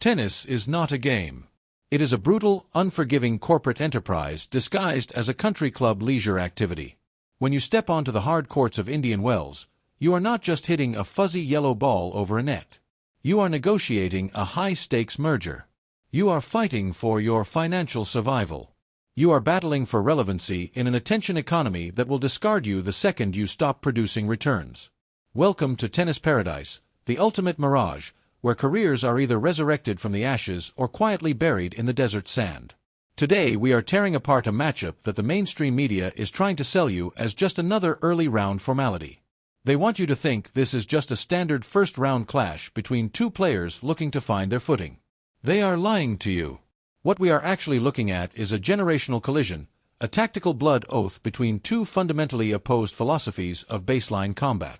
Tennis is not a game. It is a brutal, unforgiving corporate enterprise disguised as a country club leisure activity. When you step onto the hard courts of Indian Wells, you are not just hitting a fuzzy yellow ball over a net. You are negotiating a high-stakes merger. You are fighting for your financial survival. You are battling for relevancy in an attention economy that will discard you the second you stop producing returns. Welcome to tennis paradise, the ultimate mirage, where careers are either resurrected from the ashes or quietly buried in the desert sand. Today we are tearing apart a matchup that the mainstream media is trying to sell you as just another early round formality. They want you to think this is just a standard first-round clash between two players looking to find their footing. They are lying to you. What we are actually looking at is a generational collision, a tactical blood oath between two fundamentally opposed philosophies of baseline combat.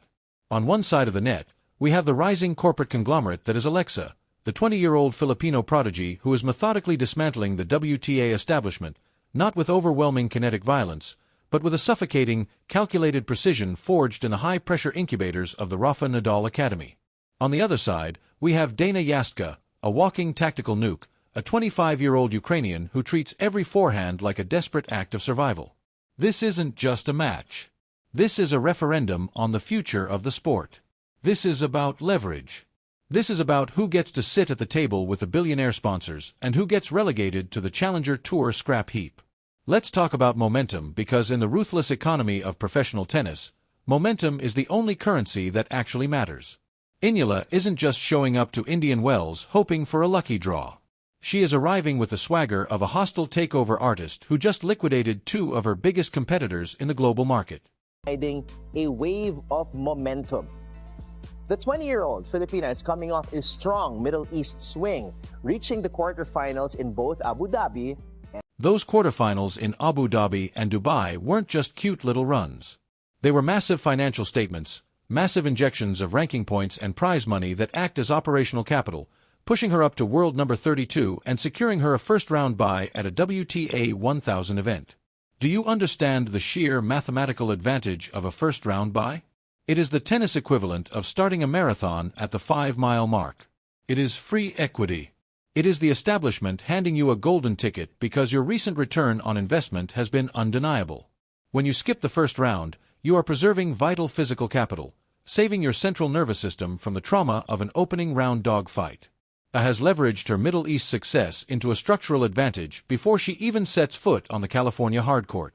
On one side of the net, we have the rising corporate conglomerate that is Alexa, the 20-year-old Filipino prodigy who is methodically dismantling the WTA establishment, not with overwhelming kinetic violence, but with a suffocating, calculated precision forged in the high-pressure incubators of the Rafa Nadal Academy. On the other side, we have Dayana Yastremska, a walking tactical nuke, a 25-year-old Ukrainian who treats every forehand like a desperate act of survival. This isn't just a match. This is a referendum on the future of the sport. This is about leverage. This is about who gets to sit at the table with the billionaire sponsors and who gets relegated to the Challenger Tour scrap heap. Let's talk about momentum because in the ruthless economy of professional tennis, momentum is the only currency that actually matters. Eala isn't just showing up to Indian Wells hoping for a lucky draw. She is arriving with the swagger of a hostile takeover artist who just liquidated two of her biggest competitors in the global market. Riding a wave of momentum. The 20-year-old Filipina is coming off a strong Middle East swing, reaching the quarterfinals in both Abu Dhabi. Those quarterfinals in Abu Dhabi and Dubai weren't just cute little runs. They were massive financial statements, massive injections of ranking points and prize money that act as operational capital, pushing her up to world number 32 and securing her a first-round bye at a WTA 1000 event. Do you understand the sheer mathematical advantage of a first-round bye? It is the tennis equivalent of starting a marathon at the 5-mile mark. It is free equity. It is the establishment handing you a golden ticket because your recent return on investment has been undeniable. When you skip the first round, you are preserving vital physical capital, saving your central nervous system from the trauma of an opening round dogfight. Has leveraged her Middle East success into a structural advantage before she even sets foot on the California hardcourt.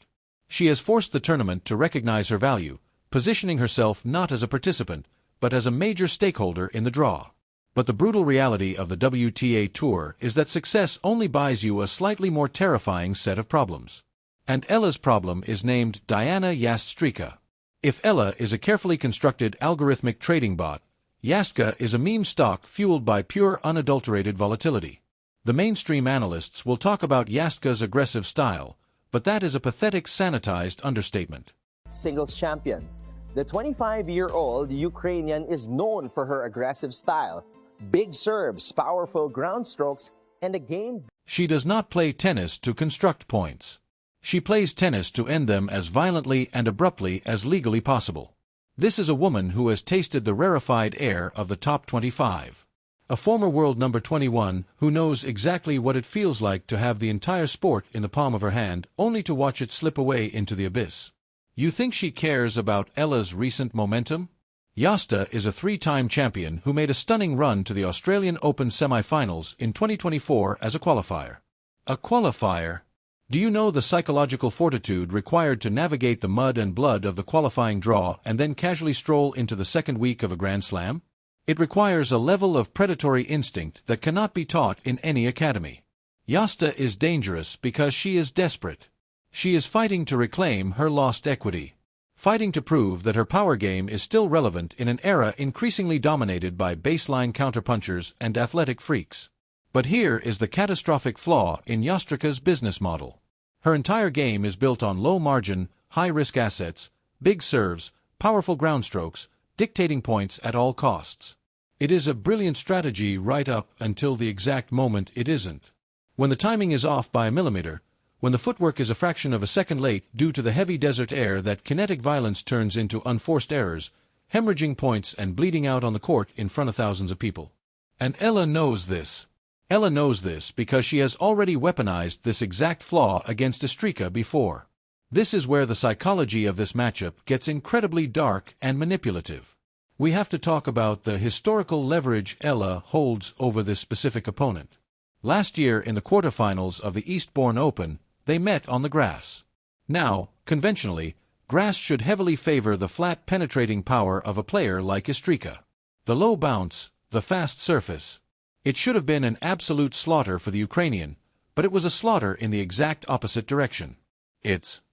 She has forced the tournament to recognize her value, positioning herself not as a participant, but as a major stakeholder in the draw. But the brutal reality of the WTA Tour is that success only buys you a slightly more terrifying set of problems. And Eala's problem is named Dayana Yastremska. If Eala is a carefully constructed algorithmic trading bot, Yastremska is a meme stock fueled by pure unadulterated volatility. The mainstream analysts will talk about Yastremska's aggressive style, but that is a pathetic sanitized understatement. Singles champion. The 25-year-old Ukrainian is known for her aggressive style, big serves, powerful ground strokes, and a game. She does not play tennis to construct points. She plays tennis to end them as violently and abruptly as legally possible. This is a woman who has tasted the rarefied air of the top 25. A former world number 21 who knows exactly what it feels like to have the entire sport in the palm of her hand only to watch it slip away into the abyss. You think she cares about Eala's recent momentum? Yastremska is a three-time champion who made a stunning run to the Australian Open semi-finals in 2024 as a qualifier. A qualifier? Do you know the psychological fortitude required to navigate the mud and blood of the qualifying draw and then casually stroll into the second week of a Grand Slam? It requires a level of predatory instinct that cannot be taught in any academy. Yastremska is dangerous because she is desperate. She is fighting to reclaim her lost equity. Fighting to prove that her power game is still relevant in an era increasingly dominated by baseline counterpunchers and athletic freaks. But here is the catastrophic flaw in Yastremska's business model. Her entire game is built on low-margin, high-risk assets, big serves, powerful ground strokes, dictating points at all costs. It is a brilliant strategy right up until the exact moment it isn't. When the timing is off by a millimeter, when the footwork is a fraction of a second late due to the heavy desert air that kinetic violence turns into unforced errors, hemorrhaging points and bleeding out on the court in front of thousands of people. And Eala knows this. Ella knows this because she has already weaponized this exact flaw against Yastremska before. This is where the psychology of this matchup gets incredibly dark and manipulative. We have to talk about the historical leverage Ella holds over this specific opponent. Last year in the quarterfinals of the Eastbourne Open, they met on the grass. Now, conventionally, grass should heavily favor the flat penetrating power of a player like Yastremska. The low bounce, the fast surface. It should have been an absolute slaughter for the Ukrainian, but it was a slaughter in the exact opposite direction. It's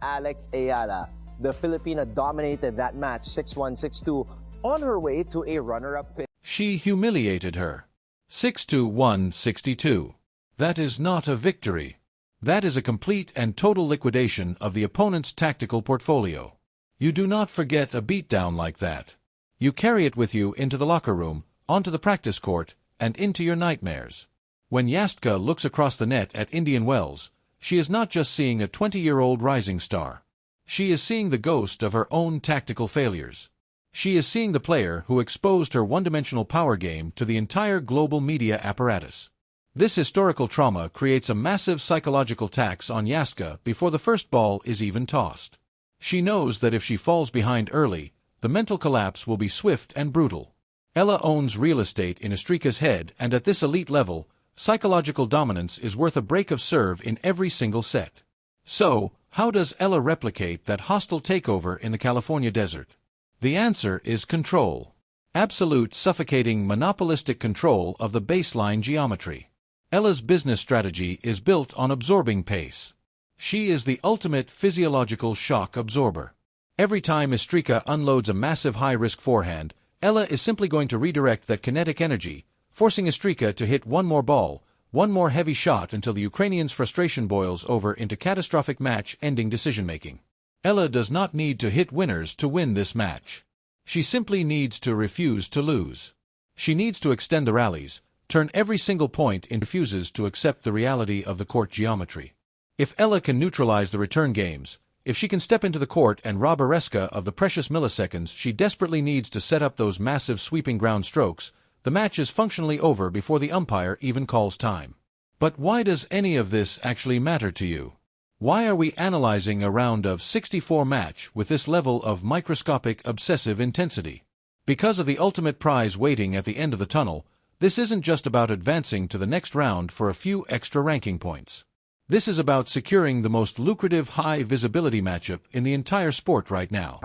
Alex Eala. The Filipina dominated that match 6-1, 6-2 on her way to a runner-up finish. She humiliated her. 6-1, 62. That is not a victory. That is a complete and total liquidation of the opponent's tactical portfolio. You do not forget a beatdown like that. You carry it with you into the locker room, onto the practice court, and into your nightmares. When Yastremska looks across the net at Indian Wells, she is not just seeing a 20-year-old rising star. She is seeing the ghost of her own tactical failures. She is seeing the player who exposed her one-dimensional power game to the entire global media apparatus. This historical trauma creates a massive psychological tax on Yastremska before the first ball is even tossed. She knows that if she falls behind early, the mental collapse will be swift and brutal. Ella owns real estate in Yastremska's head, and at this elite level, psychological dominance is worth a break of serve in every single set. So, how does Ella replicate that hostile takeover in the California desert? The answer is control. Absolute, suffocating, monopolistic control of the baseline geometry. Ella's business strategy is built on absorbing pace. She is the ultimate physiological shock absorber. Every time Yastremska unloads a massive high-risk forehand, Ella is simply going to redirect that kinetic energy, forcing Yastremska to hit one more ball, one more heavy shot until the Ukrainian's frustration boils over into catastrophic match-ending decision-making. Ella does not need to hit winners to win this match. She simply needs to refuse to lose. She needs to extend the rallies, turn every single point and refuses to accept the reality of the court geometry. If Ella can neutralize the return games, if she can step into the court and rob Yastremska of the precious milliseconds she desperately needs to set up those massive sweeping ground strokes, the match is functionally over before the umpire even calls time. But why does any of this actually matter to you? Why are we analyzing a round of 64 match with this level of microscopic obsessive intensity? Because of the ultimate prize waiting at the end of the tunnel, this isn't just about advancing to the next round for a few extra ranking points. This is about securing the most lucrative high-visibility matchup in the entire sport right now.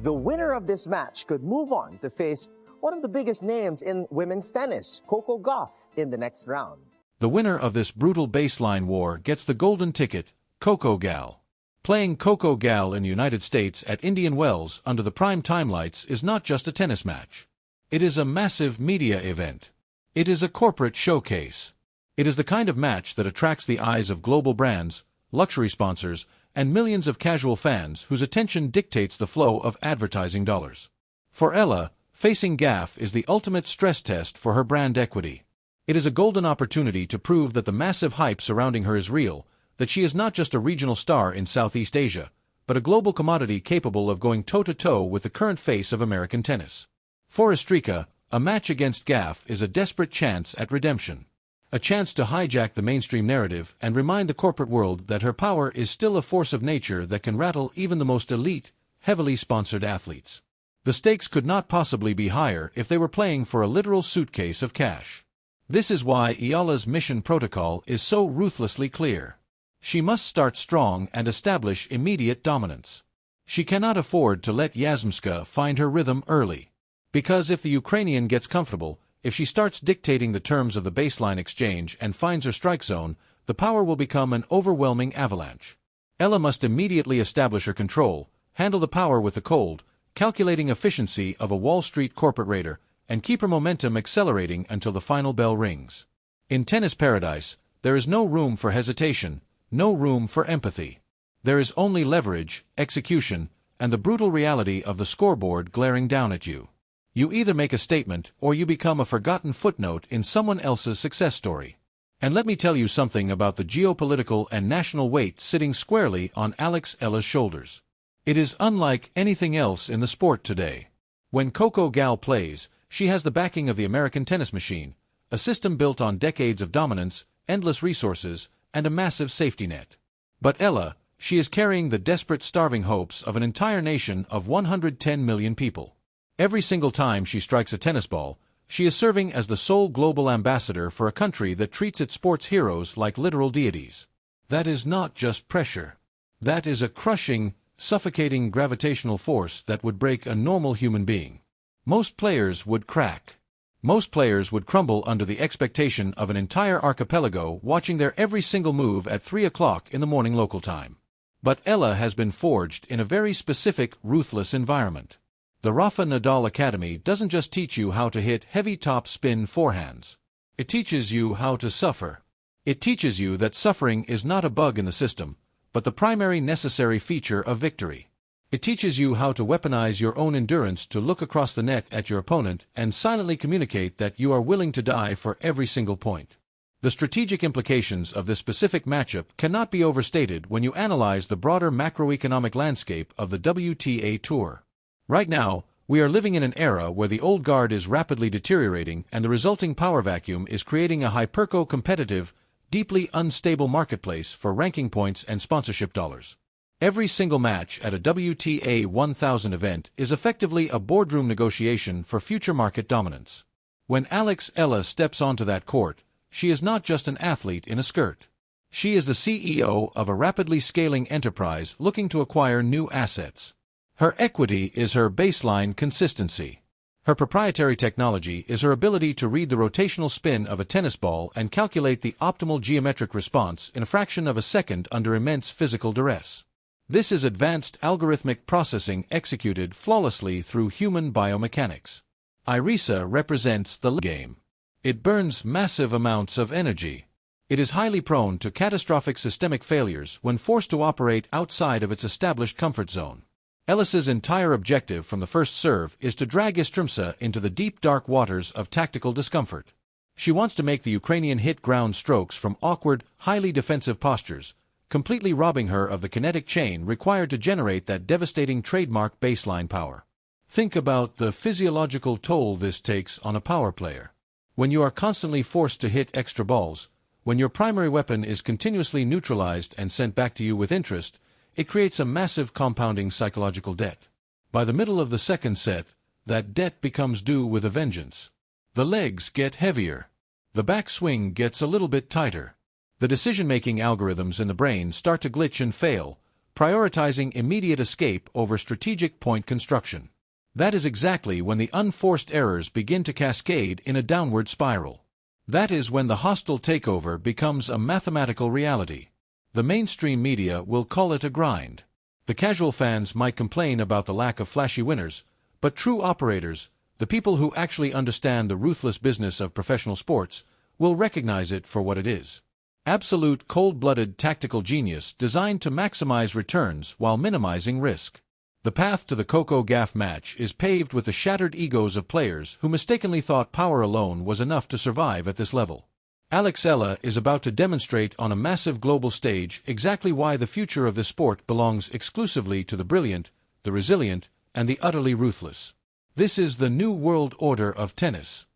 The winner of this match could move on to face one of the biggest names in women's tennis, Coco Gauff, in the next round. The winner of this brutal baseline war gets the golden ticket, Coco Gal. Playing Coco Gal in the United States at Indian Wells under the prime time lights is not just a tennis match. It is a massive media event. It is a corporate showcase. It is the kind of match that attracts the eyes of global brands, luxury sponsors, and millions of casual fans whose attention dictates the flow of advertising dollars. For Ella, facing Gauff is the ultimate stress test for her brand equity. It is a golden opportunity to prove that the massive hype surrounding her is real, that she is not just a regional star in Southeast Asia, but a global commodity capable of going toe-to-toe with the current face of American tennis. For Yastremska, a match against Gauff is a desperate chance at redemption. A chance to hijack the mainstream narrative and remind the corporate world that her power is still a force of nature that can rattle even the most elite, heavily sponsored athletes. The stakes could not possibly be higher if they were playing for a literal suitcase of cash. This is why Eala's mission protocol is so ruthlessly clear. She must start strong and establish immediate dominance. She cannot afford to let Yastremska find her rhythm early. Because if the Ukrainian gets comfortable, if she starts dictating the terms of the baseline exchange and finds her strike zone, the power will become an overwhelming avalanche. Ella must immediately establish her control, handle the power with the cold, calculating efficiency of a Wall Street corporate raider, and keep her momentum accelerating until the final bell rings. In tennis paradise, there is no room for hesitation, no room for empathy. There is only leverage, execution, and the brutal reality of the scoreboard glaring down at you. You either make a statement or you become a forgotten footnote in someone else's success story. And let me tell you something about the geopolitical and national weight sitting squarely on Alex Eala's shoulders. It is unlike anything else in the sport today. When Coco Gal plays, she has the backing of the American tennis machine, a system built on decades of dominance, endless resources, and a massive safety net. But Eala, she is carrying the desperate, starving hopes of an entire nation of 110 million people. Every single time she strikes a tennis ball, she is serving as the sole global ambassador for a country that treats its sports heroes like literal deities. That is not just pressure. That is a crushing, suffocating gravitational force that would break a normal human being. Most players would crack. Most players would crumble under the expectation of an entire archipelago watching their every single move at 3 o'clock in the morning local time. But Eala has been forged in a very specific, ruthless environment. The Rafa Nadal Academy doesn't just teach you how to hit heavy top-spin forehands. It teaches you how to suffer. It teaches you that suffering is not a bug in the system, but the primary necessary feature of victory. It teaches you how to weaponize your own endurance to look across the net at your opponent and silently communicate that you are willing to die for every single point. The strategic implications of this specific matchup cannot be overstated when you analyze the broader macroeconomic landscape of the WTA Tour. Right now, we are living in an era where the old guard is rapidly deteriorating and the resulting power vacuum is creating a hyperco-competitive, deeply unstable marketplace for ranking points and sponsorship dollars. Every single match at a WTA 1000 event is effectively a boardroom negotiation for future market dominance. When Alex Eala steps onto that court, she is not just an athlete in a skirt. She is the CEO of a rapidly scaling enterprise looking to acquire new assets. Her equity is her baseline consistency. Her proprietary technology is her ability to read the rotational spin of a tennis ball and calculate the optimal geometric response in a fraction of a second under immense physical duress. This is advanced algorithmic processing executed flawlessly through human biomechanics. Irisa represents the game. It burns massive amounts of energy. It is highly prone to catastrophic systemic failures when forced to operate outside of its established comfort zone. Eala's entire objective from the first serve is to drag Yastremska into the deep dark waters of tactical discomfort. She wants to make the Ukrainian hit ground strokes from awkward, highly defensive postures, completely robbing her of the kinetic chain required to generate that devastating trademark baseline power. Think about the physiological toll this takes on a power player. When you are constantly forced to hit extra balls, when your primary weapon is continuously neutralized and sent back to you with interest, it creates a massive compounding psychological debt. By the middle of the second set, that debt becomes due with a vengeance. The legs get heavier. The backswing gets a little bit tighter. The decision-making algorithms in the brain start to glitch and fail, prioritizing immediate escape over strategic point construction. That is exactly when the unforced errors begin to cascade in a downward spiral. That is when the hostile takeover becomes a mathematical reality. The mainstream media will call it a grind. The casual fans might complain about the lack of flashy winners, but true operators, the people who actually understand the ruthless business of professional sports, will recognize it for what it is. Absolute cold-blooded tactical genius designed to maximize returns while minimizing risk. The path to the Coco Gauff match is paved with the shattered egos of players who mistakenly thought power alone was enough to survive at this level. Alex Eala is about to demonstrate on a massive global stage exactly why the future of this sport belongs exclusively to the brilliant, the resilient, and the utterly ruthless. This is the new world order of tennis.